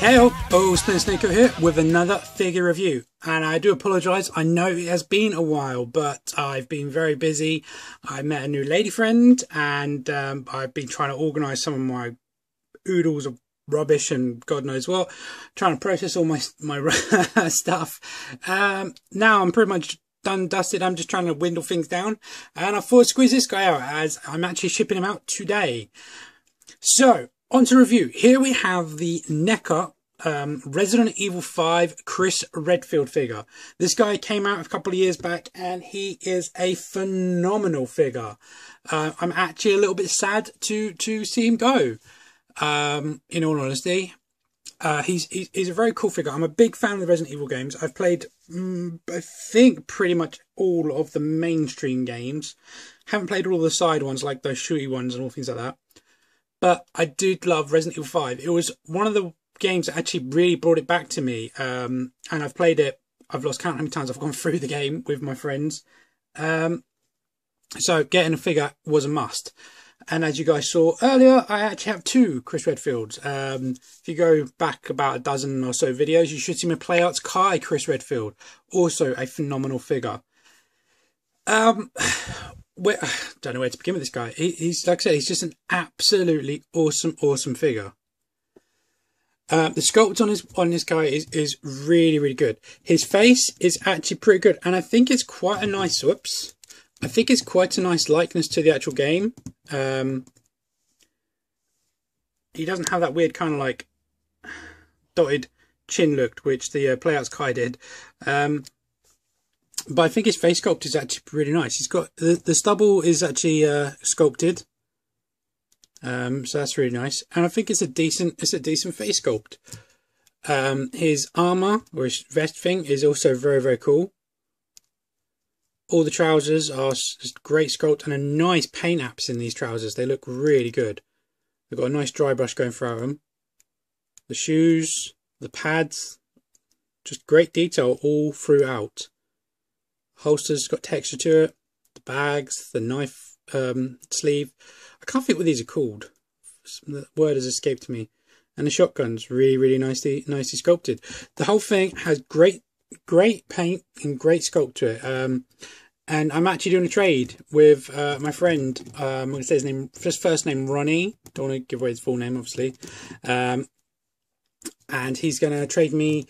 Hey all, Neca here with another figure review, and I do apologise. I know it has been a while, but I've been very busy. I met a new lady friend, and I've been trying to organise some of my oodles of rubbish and God knows what, trying to process all my stuff. Now I'm pretty much done dusted. I'm just trying to dwindle things down, and I thought I'd squeeze this guy out as I'm actually shipping him out today. So on to review. Here we have the Neca Resident Evil 5 Chris Redfield figure. This guy came out a couple of years back and he is a phenomenal figure. I'm actually a little bit sad to see him go, in all honesty. He's a very cool figure. I'm a big fan of the Resident Evil games. I've played, I think, pretty much all of the mainstream games. Haven't played all the side ones, like those shooty ones and all things like that. But I did love Resident Evil 5. It was one of the games that actually really brought it back to me. And I've played it. I've lost count how many times I've gone through the game with my friends. So getting a figure was a must. And as you guys saw earlier, I actually have two Chris Redfields. If you go back about a dozen or so videos, you should see my Playarts Kai Chris Redfield. Also a phenomenal figure. Don't know where to begin with this guy. He's like I said, he's just an absolutely awesome figure. The sculpt on this guy is really good. His face is actually pretty good, and I think it's quite a nice. Whoops, I think it's quite a nice likeness to the actual game. He doesn't have that weird kind of like dotted chin look, which the Playouts Kai did. But I think his face sculpt is actually really nice. He's got the stubble is actually sculpted, so that's really nice. And I think it's a decent face sculpt. His armor or his vest thing is also very cool. All the trousers are just great sculpt and a nice paint apps in these trousers. They look really good. They've got a nice dry brush going throughout them. The shoes, the pads, just great detail all throughout. Holster's got texture to it. The bags, the knife sleeve. I can't think what these are called. The word has escaped me. And the shotgun's really nicely sculpted. The whole thing has great paint and great sculpt to it. And I'm actually doing a trade with my friend. I'm going to say his name, first name Ronnie. Don't want to give away his full name, obviously. And he's going to trade me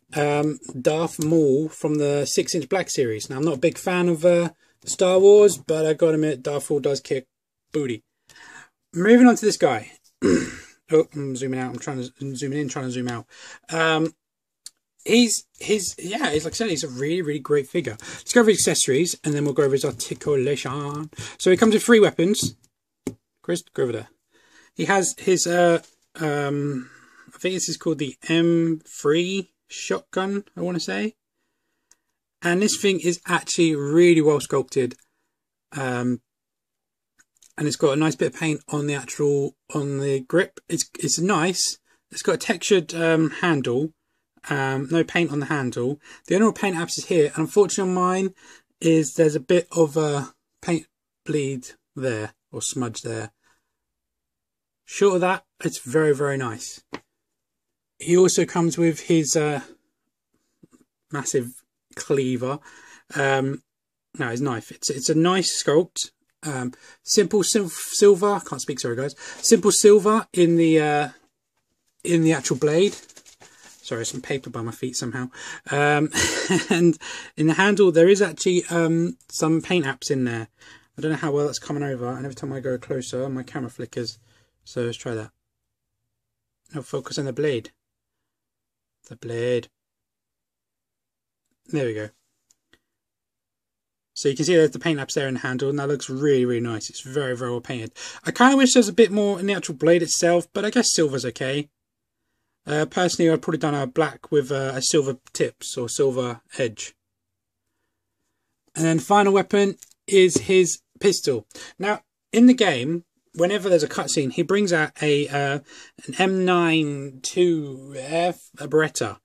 Darth Maul from the 6-inch Black series. Now, I'm not a big fan of Star Wars, but I gotta admit, Darth Maul does kick booty. Moving on to this guy. Oh, I'm zooming out. I'm trying to zoom in, trying to zoom out. He's like I said, he's a really great figure. Let's go over his accessories, and then we'll go over his articulation. So he comes with 3 weapons. Chris, go over there. He has his I think this is called the M3 shotgun, I want to say. And this thing is actually really well sculpted. And it's got a nice bit of paint on the grip. It's nice. It's got a textured handle. No paint on the handle. The only paint apps is here, and unfortunately on mine is there's a bit of a paint bleed there, or smudge there. Short of that, it's very nice. He also comes with his massive cleaver. No, his knife. It's a nice sculpt. Simple silver. I can't speak. Sorry, guys. Simple silver in the actual blade. Sorry, some paper by my feet somehow. And in the handle, there is actually some paint apps in there. I don't know how well that's coming over. And every time I go closer, my camera flickers. So let's try that. Now focus on the blade. The blade. There we go. So you can see there's the paint apps there in the handle, and that looks really nice. It's very well painted. I kind of wish there's a bit more in the actual blade itself, but I guess silver's okay. Personally, I'd probably done a black with a silver tips or silver edge. And then the final weapon is his pistol. Now, in the game, whenever there's a cutscene, he brings out an M92F, a Beretta.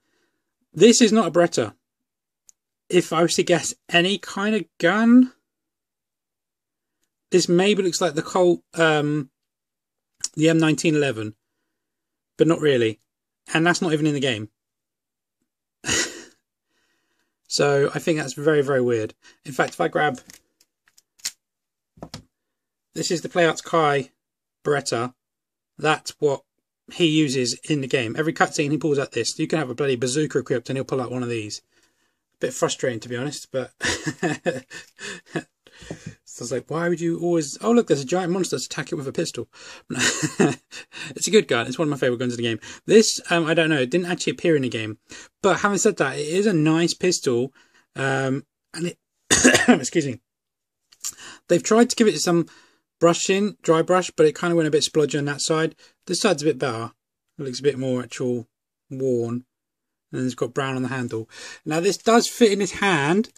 This is not a Beretta. If I was to guess any kind of gun, this maybe looks like the Colt, the M1911, but not really. And that's not even in the game. So I think that's very, very weird. In fact, if I grab... This is the PlayArts Kai Beretta. That's what he uses in the game. Every cutscene he pulls out this. You can have a bloody bazooka equipped and he'll pull out one of these. A bit frustrating, to be honest, but... So I was like, why would you always... Oh, look, there's a giant monster. Let's attack it with a pistol. It's a good gun. It's one of my favourite guns in the game. This, I don't know. It didn't actually appear in the game. But having said that, it is a nice pistol. And it... Excuse me. They've tried to give it some brushing, dry brush, but it kind of went a bit splodgy on that side. This side's a bit better. It looks a bit more actual worn. And then it's got brown on the handle. Now, this does fit in his hand.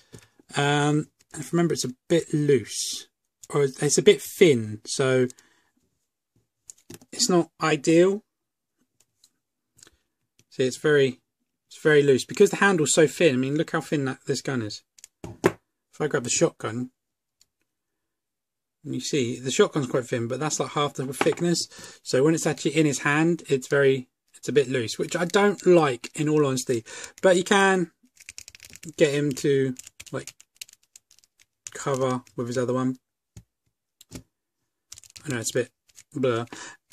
If remember, it's a bit loose, or it's a bit thin, so it's not ideal. See, it's very loose because the handle's so thin. I mean, look how thin this gun is. If I grab the shotgun, you see the shotgun's quite thin, but that's like half the thickness. So when it's actually in his hand, it's a bit loose, which I don't like, in all honesty. But you can get him to like cover with his other one. I know it's a bit blur.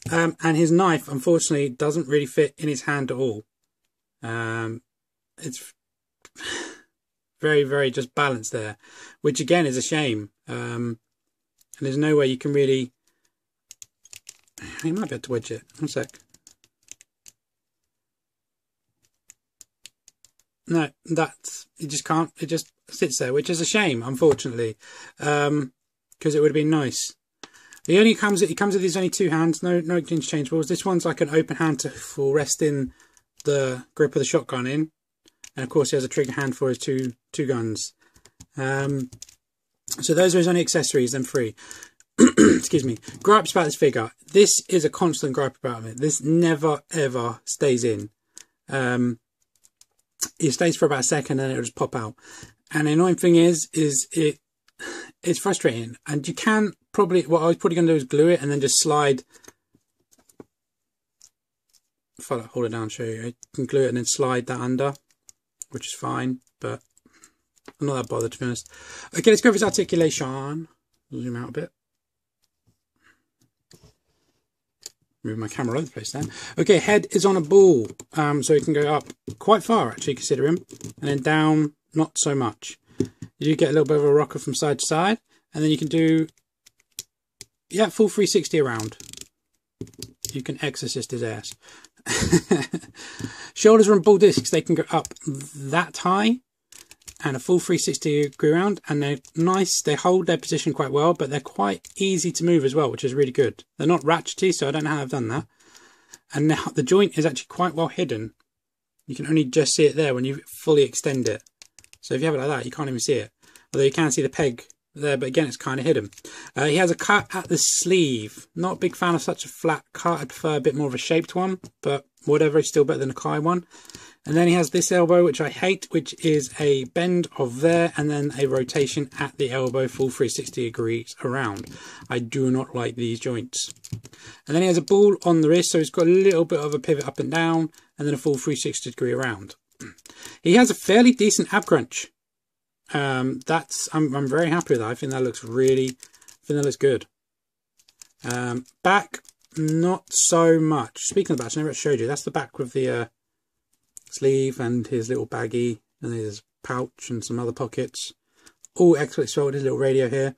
And his knife, unfortunately, doesn't really fit in his hand at all. It's very, very just balanced there, which again is a shame. And there's no way you can really... You might be able to wedge it. One sec. No, you just can't. It just sits there, which is a shame, unfortunately, because it would have been nice. It comes with these only two hands, no interchangeables. This one's like an open hand for resting the grip of the shotgun in, and of course he has a trigger hand for his two guns. So those are his only accessories, then free. Excuse me. Gripes about this figure. This is a constant gripe about it. This never ever stays in. It stays for about a second and it'll just pop out. And the annoying thing is it's frustrating. And you can probably, what I was probably going to do is glue it and then just slide. If I hold it down and show you, you can glue it and then slide that under, which is fine, but I'm not that bothered, to be honest. Okay, let's go over his articulation. Zoom out a bit. Move my camera all over the place then. Okay, head is on a ball, so he can go up quite far, actually, consider him, and then down not so much. You do get a little bit of a rocker from side to side, and then you can do, yeah, full 360 around. You can exorcist his ass. Shoulders are on ball discs. They can go up that high, and a full 360 degree round, and they're nice. They hold their position quite well, but they're quite easy to move as well, which is really good. They're not ratchety, so I don't know how I've done that. And now the joint is actually quite well hidden. You can only just see it there when you fully extend it. So if you have it like that, you can't even see it. Although you can see the peg there, but again, it's kind of hidden. He has a cut at the sleeve. Not a big fan of such a flat cut. I prefer a bit more of a shaped one, but whatever, it's still better than a Kai one. And then he has this elbow, which I hate, which is a bend of there and then a rotation at the elbow, full 360 degrees around. I do not like these joints. And then he has a ball on the wrist, so he's got a little bit of a pivot up and down and then a full 360 degree around. He has a fairly decent ab crunch. I'm very happy with that. I think that looks good. Back, not so much. Speaking of the back, I never showed you. That's the back with the sleeve and his little baggie, and his pouch and some other pockets. All expertly sold. His little radio here.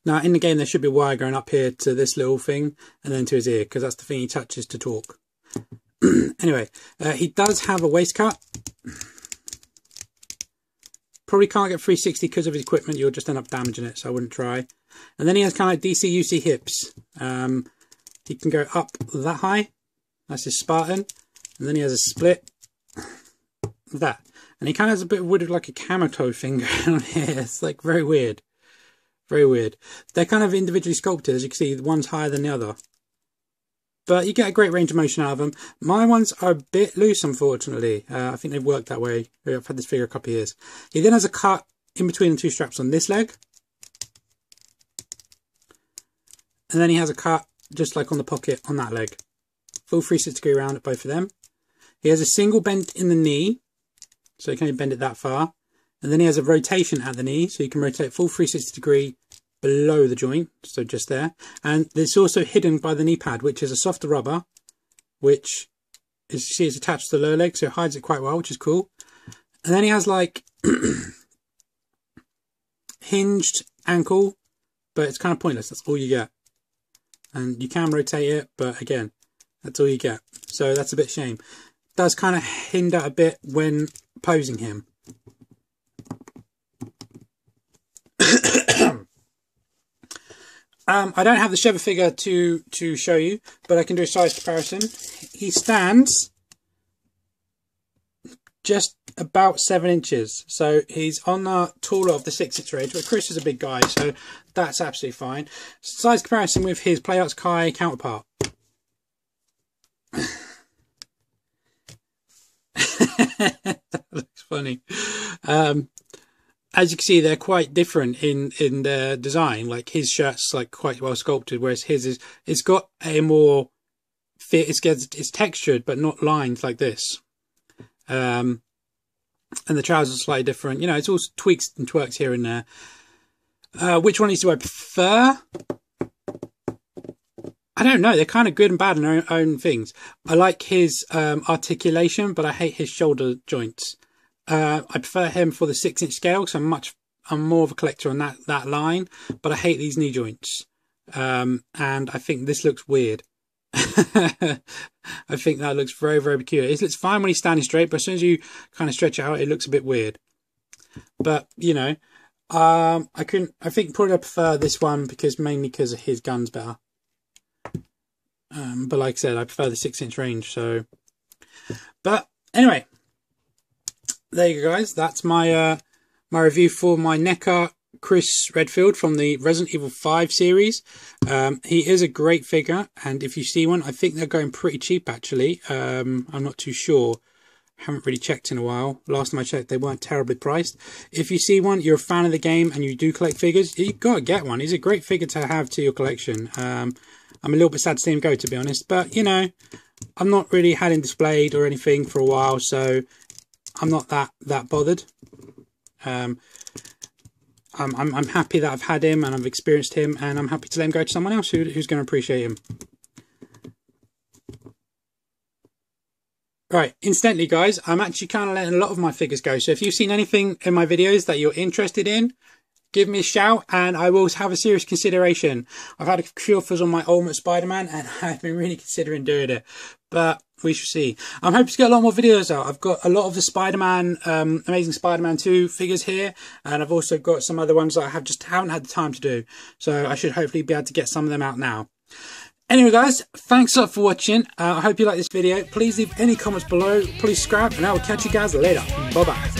Now in the game there should be a wire going up here to this little thing and then to his ear, because that's the thing he touches to talk. Anyway, he does have a waist cut. Probably can't get 360 because of his equipment. You'll just end up damaging it, so I wouldn't try. And then he has kind of like DC-UC hips. He can go up that high. That's his Spartan. And then he has a split. That. And he kind of has a bit of like a camel toe thing going on here. It's like very weird. Very weird. They're kind of individually sculpted. As you can see, one's higher than the other. But you get a great range of motion out of them. My ones are a bit loose, unfortunately. I think they've worked that way. I've had this figure a couple of years. He then has a cut in between the two straps on this leg. And then he has a cut just like on the pocket on that leg. Full 360 degree round at both of them. He has a single bend in the knee, so you can only bend it that far. And then he has a rotation at the knee, so you can rotate full 360 degree below the joint, so just there. And it's also hidden by the knee pad, which is a softer rubber, which is, you see, is attached to the lower leg, so it hides it quite well, which is cool. And then he has like hinged ankle, but it's kind of pointless. That's all you get. And you can rotate it, but again, that's all you get. So that's a bit shame. Does kind of hinder a bit when posing him. I don't have the Chevy figure to show you, but I can do a size comparison. He stands just about 7 inches, so he's on the taller of the 6-inch range, but Chris is a big guy, so that's absolutely fine. Size comparison with his Playarts Kai counterpart. That looks funny. As you can see, they're quite different in their design. Like his shirt's like quite well sculpted, whereas his is, it's got a more fit. It's textured but not lined like this. And the trousers are slightly different. You know, it's all tweaks and twerks here and there. Which one do I prefer? I don't know. They're kind of good and bad in their own things. I like his articulation, but I hate his shoulder joints. I prefer him for the 6-inch scale, so I'm more of a collector on that line, but I hate these knee joints. And I think this looks weird. I think that looks very, very peculiar. It looks fine when he's standing straight, but as soon as you kind of stretch it out, it looks a bit weird. But, you know, I think probably I prefer this one mainly because his gun's better. But like I said, I prefer the 6-inch range, so. But anyway, there you go, guys. That's my my review for my Neca Chris Redfield from the Resident Evil 5 series. He is a great figure, and if you see one, I think they're going pretty cheap actually. I'm not too sure. Haven't really checked in a while. Last time I checked, they weren't terribly priced. If you see one, you're a fan of the game and you do collect figures, you gotta get one. He's a great figure to have to your collection. I'm a little bit sad to see him go, to be honest, but you know, I've not really had him displayed or anything for a while, so I'm not that bothered. I'm happy that I've had him and I've experienced him, and I'm happy to let him go to someone else who's going to appreciate him. Right, incidentally guys, I'm actually kind of letting a lot of my figures go, so if you've seen anything in my videos that you're interested in, give me a shout and I will have a serious consideration. I've had a few offers on my Ultimate Spider-Man and I've been really considering doing it, but we shall see. I'm hoping to get a lot more videos out. I've got a lot of the Spider-Man, Amazing Spider-Man 2 figures here, and I've also got some other ones that I haven't had the time to do, so I should hopefully be able to get some of them out now. Anyway guys, thanks a lot for watching. I hope you like this video. Please leave any comments below, please subscribe, and I will catch you guys later. Bye bye.